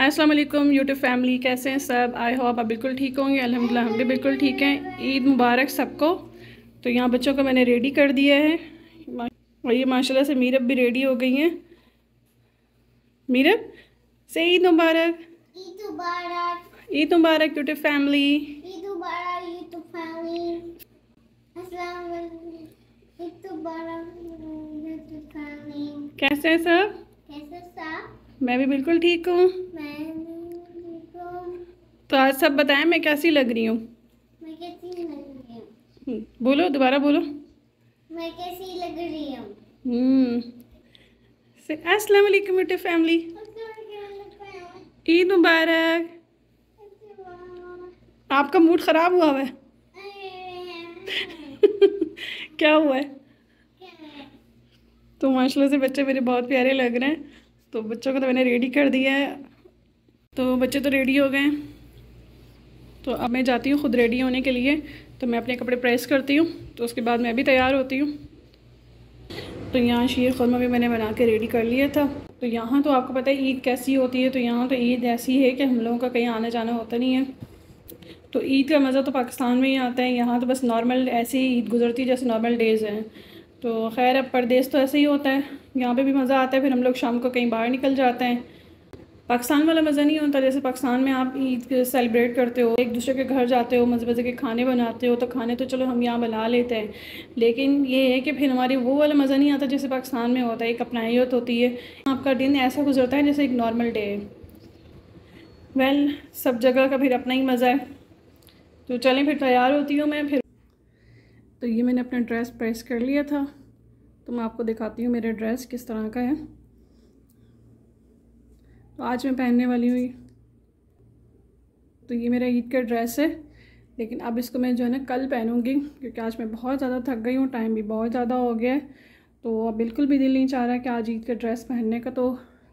अस्सलाम वालेकुम YouTube family, कैसे हैं सब। आई होप आप बिल्कुल ठीक होंगे। अल्हम्दुलिल्लाह हम भी बिल्कुल ठीक हैं। ईद मुबारक सबको। तो यहाँ बच्चों को मैंने रेडी कर दिया है और ये माशाल्लाह से मीरब भी रेडी हो गई हैं। मीरब से ईद मुबारक। ईद मुबारक। ईद मुबारक यूट्यूब फैमिली। ईद मुबारक यूट्यूब फैमिली। अस्सलाम वालेकुम ईद मुबारक यूट्यूब फैमिली। कैसे हैं सब? कैसे सब? मैं भी बिल्कुल ठीक हूँ। मैं तो आज सब बताएं मैं कैसी लग रही हूँ। मैं कैसी लग रही हूँ? बोलो, दोबारा बोलो। मैं कैसी लग रही हूँ? से अस्सलाम वालेकुम यूट्यूब फैमिली। ईद मुबारक। आपका मूड ख़राब हुआ है? क्या हुआ है? तो माशाल्लाह से बच्चे मेरे बहुत प्यारे लग रहे हैं। तो बच्चों को तो मैंने रेडी कर दिया है। तो बच्चे तो रेडी हो गए। तो अब मैं जाती हूँ ख़ुद रेडी होने के लिए। तो मैं अपने कपड़े प्रेस करती हूँ, तो उसके बाद मैं भी तैयार होती हूँ। तो यहाँ शीर खुरमा भी मैंने बना के रेडी कर लिया था। तो यहाँ तो आपको पता है ईद कैसी होती है। तो यहाँ तो ईद ऐसी है कि हम लोगों का कहीं आना जाना होता नहीं है। तो ईद का मज़ा तो पाकिस्तान में ही आता है। यहाँ तो बस नॉर्मल ऐसे ही ईद गुजरती है जैसे नॉर्मल डेज़ हैं। तो खैर अब परदेश तो ऐसे ही होता है। यहाँ पे भी मज़ा आता है। फिर हम लोग शाम को कहीं बाहर निकल जाते हैं। पाकिस्तान वाला मज़ा नहीं होता। जैसे पाकिस्तान में आप ईद सेलिब्रेट करते हो, एक दूसरे के घर जाते हो, मज़े मज़े के खाने बनाते हो। तो खाने तो चलो हम यहाँ बना लेते हैं, लेकिन ये है कि फिर हमारे वो वाला मज़ा नहीं आता जैसे पाकिस्तान में होता है। एक अपनाइत होती है। आपका दिन ऐसा गुजरता है जैसे एक नॉर्मल डे है। वेल, सब जगह का फिर अपना ही मज़ा है। तो चलें फिर तैयार होती हूँ मैं। फिर तो ये मैंने अपना ड्रेस प्रेस कर लिया था। तो मैं आपको दिखाती हूँ मेरा ड्रेस किस तरह का है। तो आज मैं पहनने वाली हूँ। तो ये मेरा ईद का ड्रेस है, लेकिन अब इसको मैं जो है ना कल पहनूँगी, क्योंकि आज मैं बहुत ज़्यादा थक गई हूँ। टाइम भी बहुत ज़्यादा हो गया है। तो अब बिल्कुल भी दिल नहीं चाह रहा कि आज ईद का ड्रेस पहनने का। तो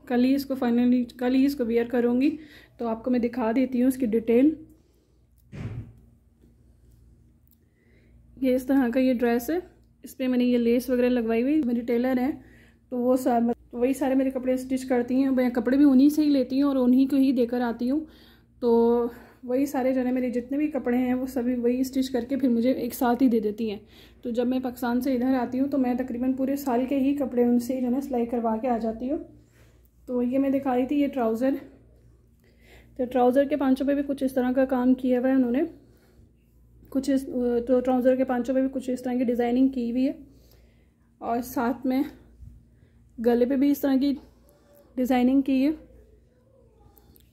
कल ही इसको वियर करूँगी। तो आपको मैं दिखा देती हूँ इसकी डिटेल। ये इस तरह का ये ड्रेस है। इस पर मैंने ये लेस वगैरह लगवाई हुई। मेरी टेलर है, तो वो सब वही सारे मेरे कपड़े स्टिच करती हैं। मैं कपड़े भी उन्हीं से ही लेती हूँ और उन्हीं को ही देकर आती हूँ। तो वही सारे जो है मेरे जितने भी कपड़े हैं वो सभी वही स्टिच करके फिर मुझे एक साथ ही दे देती हैं। तो जब मैं पाकिस्तान से इधर आती हूँ तो मैं तकरीबन पूरे साल के ही कपड़े उनसे जो है सिलाई करवा के आ जाती हूँ। तो ये मैं दिखा रही थी, ये ट्राउज़र। तो ट्राउज़र के पांचों पे भी कुछ इस तरह का काम किया हुआ है उन्होंने। तो ट्राउज़र के पांचों पे भी कुछ इस तरह की डिज़ाइनिंग की हुई है। और साथ में गले पे भी इस तरह की डिज़ाइनिंग की है।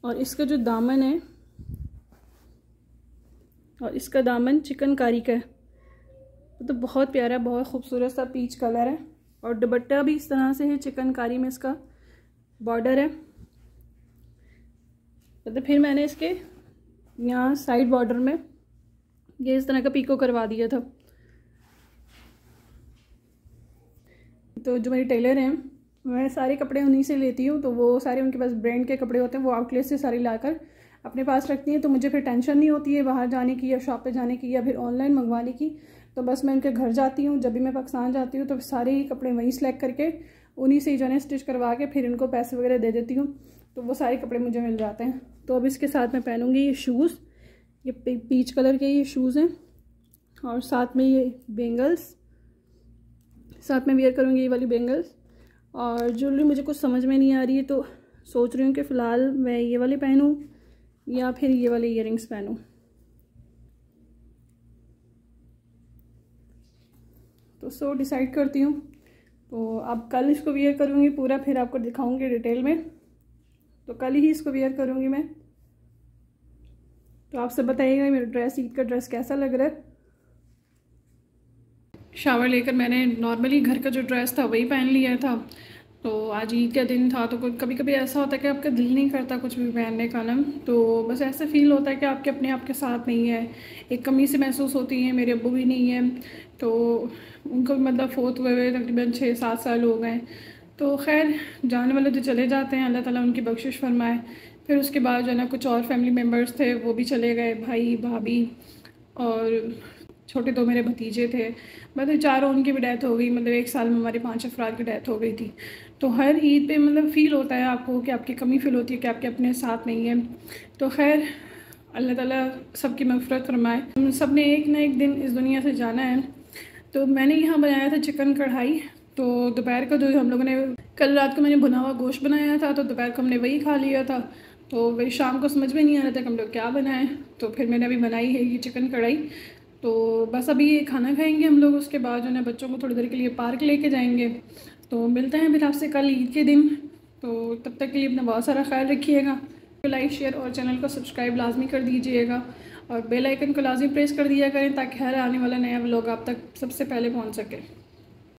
और इसका जो दामन है, और इसका दामन चिकनकारी का है। तो बहुत प्यारा, बहुत खूबसूरत सा पीच कलर है। और दुपट्टा भी इस तरह से है, चिकनकारी में इसका बॉर्डर है। तो फिर मैंने इसके यहाँ साइड बॉर्डर में ये इस तरह का पीको करवा दिया था। तो जो मेरी टेलर हैं, मैं सारे कपड़े उन्हीं से लेती हूँ। तो वो सारे उनके पास ब्रांड के कपड़े होते हैं, वो आउटलेट से सारे लाकर अपने पास रखती हैं। तो मुझे फिर टेंशन नहीं होती है बाहर जाने की या शॉप पे जाने की या फिर ऑनलाइन मंगवाने की। तो बस मैं उनके घर जाती हूँ। जब भी मैं पाकिस्तान जाती हूँ तो सारे ही कपड़े वहीं सेलेक्ट करके उन्हीं से ही जो है स्टिच करवा के फिर इनको पैसे वगैरह दे देती हूँ। तो वो सारे कपड़े मुझे मिल जाते हैं। तो अब इसके साथ मैं पहनूँगी ये शूज़। ये पीच कलर के ये शूज़ हैं। और साथ में ये बेंगल्स, साथ में वेयर करूँगी ये वाली बेंगल्स। और ज्वेलरी मुझे कुछ समझ में नहीं आ रही है, तो सोच रही हूँ कि फ़िलहाल मैं ये वाले पहनूँ या फिर ये वाले ईयरिंग्स पहनूँ। तो सो डिसाइड करती हूँ। तो अब कल इसको वेयर करूँगी पूरा, फिर आपको दिखाऊँगी डिटेल में। तो कल ही इसको वेयर करूँगी मैं। तो आप सब बताइएगा मेरा ड्रेस, ईद का ड्रेस कैसा लग रहा है। शावर लेकर मैंने नॉर्मली घर का जो ड्रेस था वही पहन लिया था। तो आज ईद का दिन था। तो कभी कभी ऐसा होता है कि आपका दिल नहीं करता कुछ भी पहनने का ना। तो बस ऐसा फील होता है कि आपके अपने आप के साथ नहीं है। एक कमी से महसूस होती है। मेरे अब्बू भी नहीं है, तो उनको मतलब फोत हुए तकरीबन 6-7 साल हो गए। तो खैर जाने वाले तो चले जाते हैं, अल्लाह ताला उनकी बख्शिश फरमाए। फिर उसके बाद जो है ना कुछ और फैमिली मेम्बर्स थे वो भी चले गए, भाई भाभी और छोटे 2 मेरे भतीजे थे। मतलब चारों, उनकी भी डेथ हो गई। मतलब एक साल में हमारे 5 अफराद की डेथ हो गई थी। तो हर ईद पे मतलब फ़ील होता है आपको कि आपकी कमी फ़ील होती है कि आपके अपने साथ नहीं है। तो खैर अल्लाह ताला सबकी मग़फ़िरत फरमाए। हम सब ने एक ना एक दिन इस दुनिया से जाना है। तो मैंने यहाँ बनाया था चिकन कढ़ाई। तो दोपहर को जो हम लोगों ने कल रात को मैंने भुना हुआ गोश्त बनाया था, तो दोपहर को हमने वही खा लिया था। तो वही शाम को समझ में नहीं आ रहा था कि हम लोग क्या बनाएं। तो फिर मैंने अभी बनाई है ये चिकन कढ़ाई। तो बस अभी ये खाना खाएंगे हम लोग, उसके बाद जो है बच्चों को थोड़ी देर के लिए पार्क लेके जाएंगे। तो मिलते हैं फिर आपसे कल ईद के दिन। तो तब तक के लिए अपना बहुत सारा ख्याल रखिएगा। लाइक शेयर और चैनल को सब्सक्राइब लाजमी कर दीजिएगा और बेल आइकन को लाजमी प्रेस कर दिया करें ताकि हर आने वाला नया व्लॉग आप तक सबसे पहले पहुंच सके।